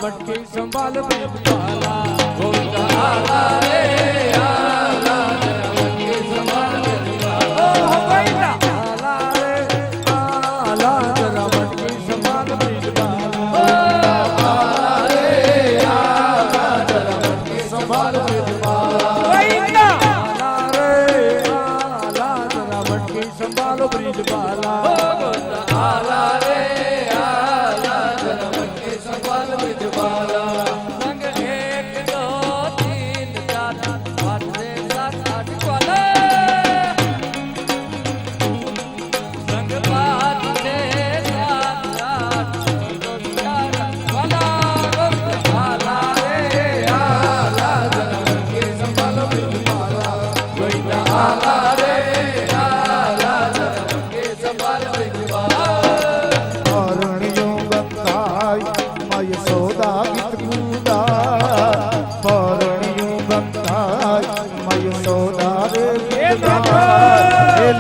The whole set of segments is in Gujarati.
મટકી સંભાળ બ્રિજવાલા ગોવિંદ આલા રે આલા જરા મટકી સંભાળ બ્રિજવાલા ઓ ગોવિંદ આલા રે આલા જરા મટકી સંભાળ બ્રિજવાલા આલા રે આલા જરા મટકી સંભાળ બ્રિજવાલા ગોવિંદ આલા રે આલા જરા મટકી સંભાળ બ્રિજવાલા ગોવિંદ આલા રે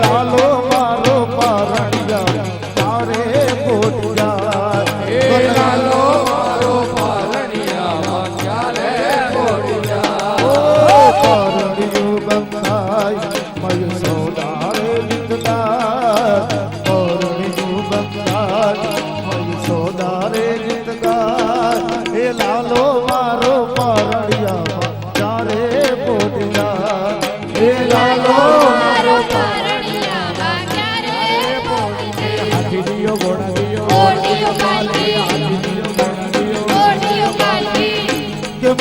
લાલો મારો પારણિયા તારે ગોડિયા લાલો મારો પારણિયા ક્યારે ગોડિયા પારણિયો બંધાય મય સોદારે ગીતગાર પારણિયો બંધાય મય સોદારે ગીતગાર એ લાલો મારો પારણિયા તારે ગોડિયા એ લાલો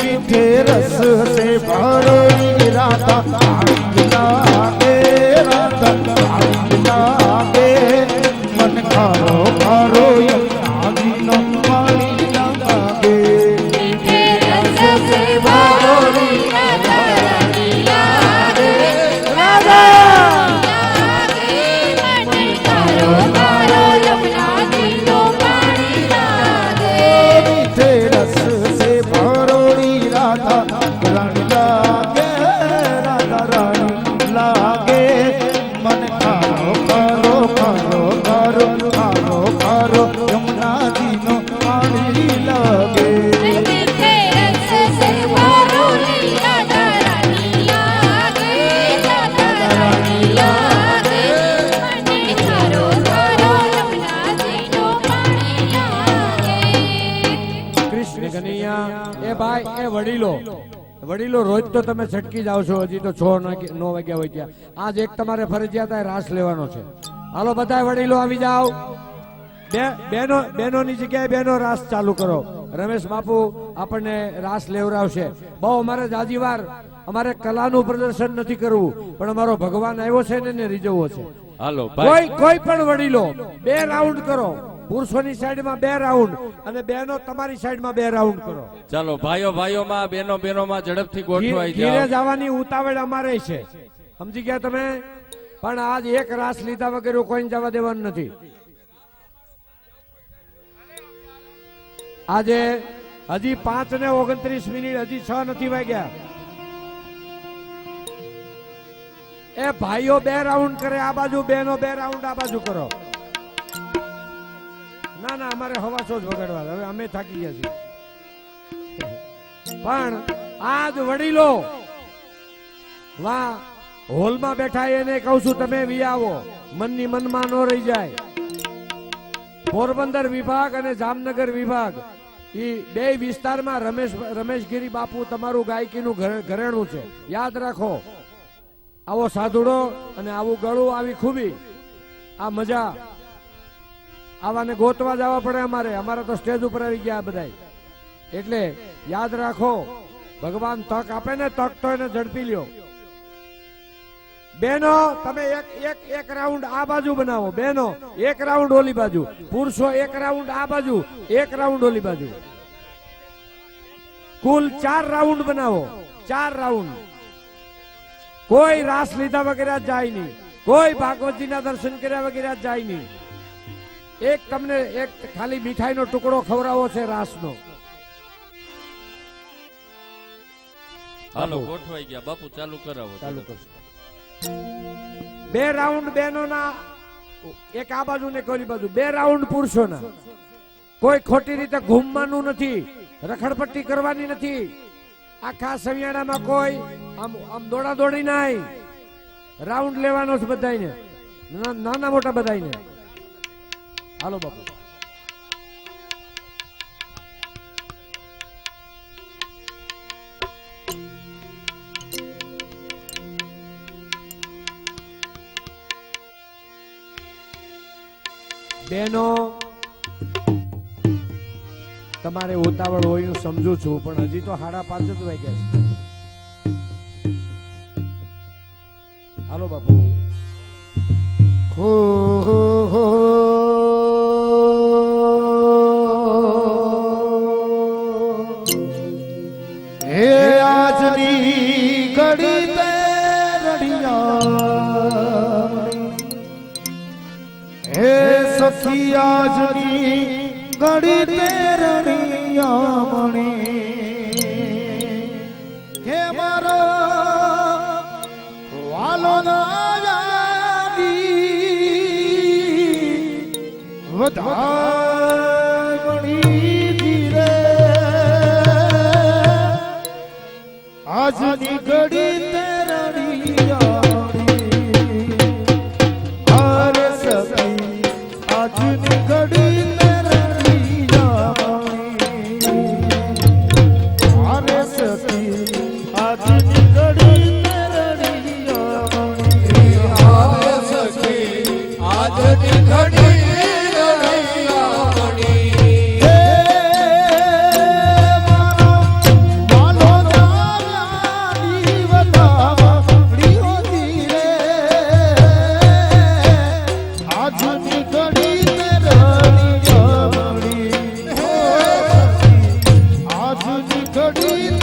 मीठे रस से भरो राधा लागे राधा लागे मन खारो खारो आदि नो पानी लागे मीठे रस से भरो राधा लागे राधा लागे मन खारो खारो यमुना जी नो पानी लागे मीठे रस से राधा रानी लागे राधा रानी लागे मन खारो खारो खारो खारो खारो खारो यमुना जी नो पानी लागे मीठे रस से भरो राधा रानी लागे राधा रानी लागे मन खारो खारो यमुना जी नो पानी लागे કૃષ્ણ કનૈયા એ ભાઈ એ વડીલો રોજ તો તમે છટકી જાવ છો હજી તો 6-9 વાગ્યા હોય ત્યાં આજ એક તમારે ફરજિયાત રાસ લેવાનો છે હાલો બધા વડીલો આવી જાઓ બેનોની જગ્યાએ બેનો રાસ ચાલુ કરો રમેશ બાપુ આપણને રાસ લેવરાવશે બહુ અમારે જાજીવાર અમારે કલાનું પ્રદર્શન નથી કરવું પણ અમારો ભગવાન આવ્યો છે ને એને રીઝવવો છે હાલો કોઈ પણ વડીલો 2 રાઉન્ડ કરો પુરુષોની સાઈડમાં 2 રાઉન્ડ અને બહેનો તમારી સાઈડમાં 2 રાઉન્ડ કરો ચાલો ભાઈઓ માં બેનો માં ઝડપથી ગોઠવાઈ જાઓ ઘીરે જવાની ઉતાવળ અમારે છે સમજી ગયા તમે પણ આજ એક રાસ લીધા વગર કોઈને જવા દેવાનું નથી આજે હજી 5:29 હજી 6 નથી વાગ્યા એ ભાઈઓ 2 રાઉન્ડ કરે આ બાજુ બહેનો 2 રાઉન્ડ આ બાજુ કરો ના અમારે હવાસો જ વગાડવા હવે અમે થાકી ગયા છીએ પણ આજ વડીલો વાહ હોલમાં બેઠા એને કહું છું તમે વી આવો મનની મનમાં ન રહી જાય પોરબંદર વિભાગ અને જામનગર વિભાગ એ 2 વિસ્તારમાં રમેશગીરી બાપુ તમારું ગાયકીનું ઘરેણું છે યાદ રાખો આવો સાધુડો અને આવું ગળું આવી ખૂબી આ મજા આવાને ગોતવા જવા પડે અમારે તો સ્ટેજ ઉપર આવી ગયા બધા એટલે યાદ રાખો ભગવાન તક આપે ને તક તો એને ઝડપી લ્યો બેનો તમે એક રાઉન્ડ આ બાજુ બનાવો બેનો 1 રાઉન્ડ ઓલી બાજુ પુરુષો 1 રાઉન્ડ આ બાજુ 1 રાઉન્ડ ઓલી બાજુ કુલ 4 રાઉન્ડ બનાવો 4 રાઉન્ડ કોઈ રાસ લીધા વગેરે જાય નહીં કોઈ ભાગવતજીના દર્શન કર્યા વગેરે જાય નહીં એક તમને એક ખાલી મીઠાઈનો ટુકડો ખવડાવો છે રાસનો હાલો ગોઠવાઈ ગયા બાપુ ચાલુ કરાવો ચાલુ કરશો 2 રાઉન્ડ બહેનોના એક આ બાજુ ને કોલી બાજુ 2 રાઉન્ડ પુરુષોના કોઈ ખોટી રીતે ઘૂમવાનું નથી, રખડપટ્ટી કરવાની નથી. આખા સવિયાણામાં કોઈ આમ દોડા દોડી નહીં, રાઉન્ડ લેવાનો છે બધાને, નાના મોટા બધાને. હાલો બાપુ. બેનો, તમારે ઉતાવળ હોય હું સમજુ છું, પણ હજી તો 5:30 જ વાગ્યા છે. હાલો બાપુ. હો હો હો હે આજની ઘડી તે રડિયા હે સખી આજની ઘડી તે રડિયા મણી હે મારો વાલો ના વધામણી ધીરે આજની ઘડી તે રડિયાણી અરે સખી આજની ઘડી તે રડિયાણી અરે સખી આજની ઘડી તે રડિયાણી અરે સખી આજની ઘડી ઘડી